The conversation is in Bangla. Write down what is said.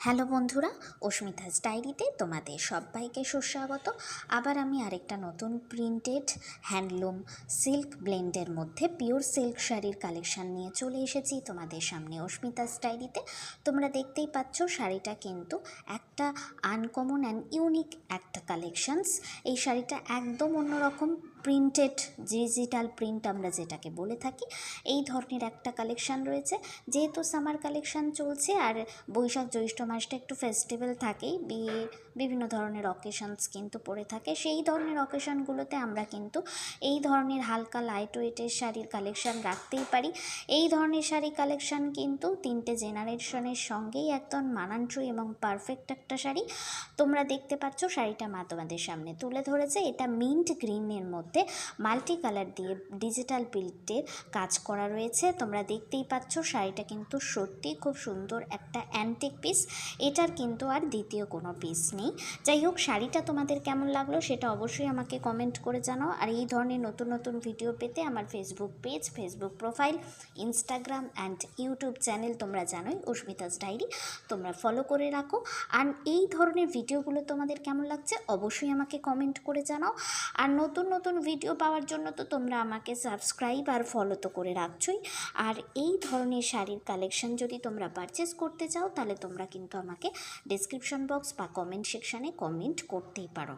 হ্যালো বন্ধুরা, অস্মিতাস ডায়েরিতে তোমাদের সবাইকে সুস্বাগত। আবার আমি আরেকটা নতুন প্রিন্টেড হ্যান্ডলুম সিল্ক ব্লেন্ডের মধ্যে পিওর সিল্ক শাড়ির কালেকশান নিয়ে চলে এসেছি তোমাদের সামনে অস্মিতাস ডায়েরিতে। তোমরা দেখতেই পাচ্ছ শাড়িটা কিন্তু একটা আনকমন অ্যান্ড ইউনিক একটা কালেকশানস। এই শাড়িটা একদম অন্যরকম প্রিন্টেড, ডিজিটাল প্রিন্ট আমরা যেটাকে বলে থাকি, এই ধরনের একটা কালেকশান রয়েছে। যেহেতু সামার কালেকশান চলছে আর বৈশাখ জ্যৈষ্ঠ মাসটা একটু ফেস্টিভ্যাল থাকেই, বিয়ে বিভিন্ন ধরনের অকেশনস কিন্তু পড়ে থাকে। সেই ধরনের অকেশনগুলোতে আমরা কিন্তু এই ধরনের হালকা লাইট ওয়েটের শাড়ির কালেকশান রাখতেই পারি। এই ধরনের শাড়ি কালেকশান কিন্তু তিনটে জেনারেশনের সঙ্গেই একদম মানানসই এবং পারফেক্ট একটা শাড়ি। তোমরা দেখতে পাচ্ছ শাড়িটা মা তোমাদের সামনে তুলে ধরেছে। এটা মিন্ট গ্রিনের মধ্যে মাল্টি কালার দিয়ে ডিজিটাল প্রিন্টের কাজ করা রয়েছে। তোমরা দেখতেই পাচ্ছ শাড়িটা কিন্তু সত্যি খুব সুন্দর একটা অ্যান্টিক পিস। এটার কিন্তু আর দ্বিতীয় কোনো পিস নেই। যাই হোক, শাড়িটা তোমাদের কেমন লাগলো সেটা অবশ্যই আমাকে কমেন্ট করে জানাও। আর এই ধরনের নতুন নতুন ভিডিও পেতে আমার Facebook page, Facebook profile, Instagram and YouTube channel তোমরা জানোই অস্মিতাস ডায়েরি, তোমরা ফলো করে রাখো। আর এই ধরনের ভিডিওগুলো তোমাদের কেমন লাগছে অবশ্যই আমাকে কমেন্ট করে জানাও। আর নতুন নতুন ভিডিও পাওয়ার জন্য তো তোমরা আমাকে সাবস্ক্রাইব আর ফলো তো করে রাখছোই। আর এই ধরনের শাড়ির কালেকশন যদি তোমরা পারচেস করতে চাও তাহলে তোমরা কিন্তু আমাকে ডেসক্রিপশন বক্স বা কমেন্ট সেকশানে কমেন্ট করতেই পারো।